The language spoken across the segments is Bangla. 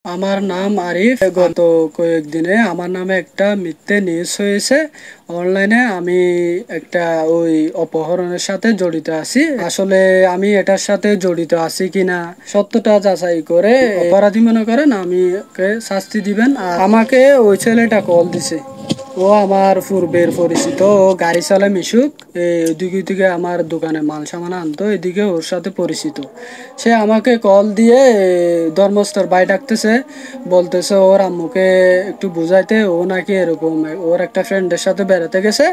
আমার নাম আরিফ। গত কয়েকদিনে আমার নামে একটা মিথ্যে নিউজ হয়েছে অনলাইনে। আমি একটা ওই অপহরণের সাথে জড়িত আছি। আসলে আমি এটার সাথে জড়িত আছি কিনা সত্যটা যাচাই করে অপরাধী মনে করেন আমি শাস্তি দিবেন। আর আমাকে ওই ছেলেটা কল দিছে। ও আমার পূর্বের পরিচিত। ও গাড়ি চালায় মিশুক। এদিকে ওদিকে আমার দোকানে মাল সামান আনতো, এদিকে ওর সাথে পরিচিত। সে আমাকে কল দিয়ে ধর্মস্থর ভাই ডাকতেছে, বলতেছে ওর আম্মুকে একটু বুঝাইতে। ও নাকি এরকম ওর একটা ফ্রেন্ডের সাথে বেড়াতে গেছে,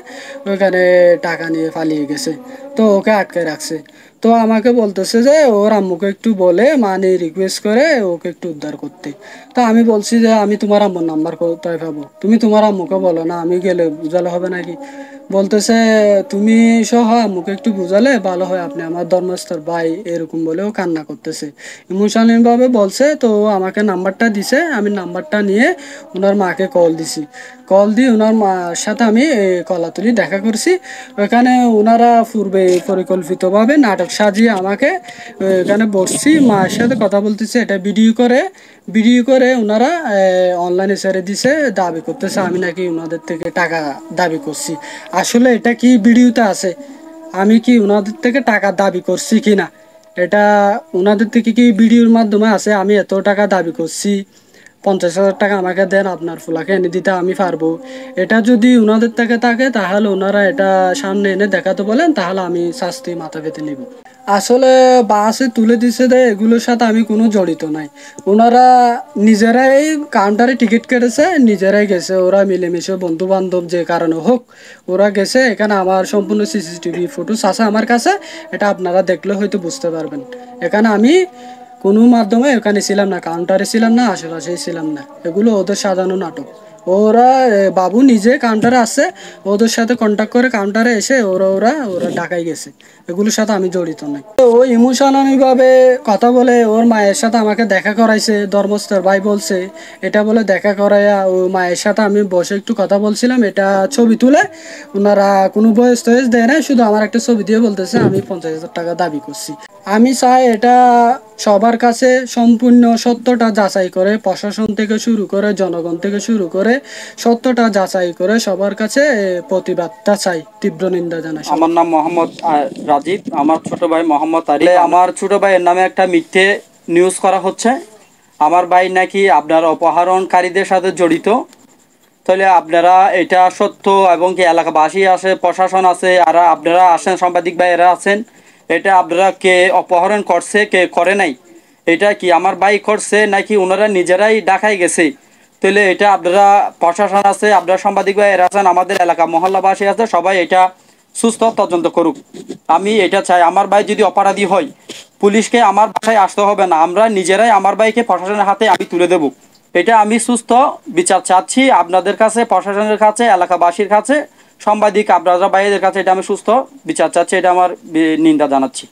ওইখানে টাকা নিয়ে পালিয়ে গেছে, তো ওকে আটকে রাখছে। তো আমাকে বলতেছে যে ওর আম্মুকে একটু বলে মানে রিকোয়েস্ট করে ওকে একটু উদ্ধার করতে। তো আমি বলছি যে আমি তোমার আম্মুর নাম্বার কোথায় পাবো, তুমি তোমার আম্মুকে বলো না, আমি গেলে বুঝালে হবে নাকি? বলতেছে তুমি সহ আম্মুকে একটু বুঝালে ভালো হয়, আপনি আমার ধর্মস্থর ভাই, এরকম বলেও কান্না করতেছে, ইমোশনাল ভাবে বলছে। তো ও আমাকে নাম্বারটা দিছে, আমি নাম্বারটা নিয়ে ওনার মাকে কল দিছি। কল দিয়ে ওনার মার সাথে আমি কলাতলি দেখা করছি। ওখানে ওনারা পূর্বে পরিকল্পিতভাবে নাটক সাজিয়ে আমাকে ওখানে বসছি, মায়ের সাথে কথা বলতেছে, এটা ভিডিও করে ওনারা অনলাইনে ছেড়ে দিছে। দাবি করতেছে আমি নাকি ওনাদের থেকে টাকা দাবি করছি। আসলে এটা কি ভিডিওতে আছে, আমি কি ওনাদের থেকে টাকা দাবি করছি কিনা এটা ওনাদের থেকে কি ভিডিওর মাধ্যমে আছে আমি এত টাকা দাবি করছি, 50,000 টাকা আমাকে দেন, আপনার ফুলাকে এনে দিতে আমি পারবো। এটা যদি ওনাদের থেকে থাকে তাহলে ওনারা এটা সামনে এনে দেখাতে বলেন, তাহলে আমি শাস্তি মাথা পেতে নিব। আসলে বাসে তুলে দিছে দেয়, এগুলোর সাথে আমি কোনো জড়িত নাই। ওনারা নিজেরাই কাউন্টারে টিকিট কেটেছে, নিজেরাই গেছে, ওরা মিলেমিশে বন্ধু বান্ধব যে কারণে হোক ওরা গেছে। এখানে আমার সম্পূর্ণ সিসিটিভি ফুটেজ আছে আমার কাছে, এটা আপনারা দেখলে হয়তো বুঝতে পারবেন। এখানে আমি কোনো মাধ্যমে এখানে ছিলাম না, কাউন্টারে ছিলাম না, আশেপাশেই ছিলাম না, এগুলো ওদের সাজানো নাটক। ওরা বাবু নিজে কাউন্টারে আসছে, ওদের সাথে কন্ট্যাক্ট করে কাউন্টারে এসে ওরা ওরা ওরা ঢাকায় গেছে, এগুলোর সাথে আমি জড়িত নাই। ও ইমোশনালি ভাবে কথা বলে ওর মায়ের সাথে আমাকে দেখা করাইছে, ধর্মস্থর ভাই বলছে এটা বলে দেখা করাইয়া ও মায়ের সাথে আমি বসে একটু কথা বলছিলাম, এটা ছবি তুলে ওনারা কোনো বয়স টয়স দেয় না, শুধু আমার একটা ছবি দিয়ে বলতেছে আমি 50,000 টাকা দাবি করছি। আমি চাই এটা সবার কাছে সম্পূর্ণ সত্যটা যাচাই করে, প্রশাসন থেকে শুরু করে জনগণ থেকে শুরু করে সত্যটা যাচাই করে সবার কাছে প্রতিবাদটা চাই, তীব্র নিন্দা জানাই। আমার নাম মোহাম্মদ রাজীব, আমার ছোট ভাই মোহাম্মদ আরিফ। আমার ছোট ভাইয়ের নামে একটা মিথ্যে নিউজ করা হচ্ছে, আমার ভাই নাকি আপনার অপহরণকারীদের সাথে জড়িত। তাহলে আপনারা এটা সত্য এবং কি এলাকাবাসী আছে, প্রশাসন আছে, আর আপনারা আছেন, সাংবাদিক ভাইয়েরা আছেন, এটা আপনারা কে অপহরণ করছে কে করে নাই, এটা কি আমার ভাই করছে নাকি ওনারা নিজেরাই ঢাকায় গেছে? তাহলে এটা আপনারা প্রশাসন আছে, আপনারা সাংবাদিক ভাইয়েরা আছেন, আমাদের এলাকা মহল্লাবাসী আছে, সবাই এটা সুস্থ তদন্ত করুক। আমি এটা চাই, আমার ভাই যদি অপরাধী হয় পুলিশকে আমার বাসায় আসতে হবে না, আমরা নিজেরাই আমার ভাইকে প্রশাসনের হাতে আমি তুলে দেব। এটা আমি সুস্থ বিচার চাচ্ছি আপনাদের কাছে, প্রশাসনের কাছে, এলাকাবাসীর কাছে, সাংবাদিক আপনারা ভাইদের কাছে, এটা আমি সুস্থ বিচার চাচ্ছি, এটা আমার নিন্দা জানাচ্ছি।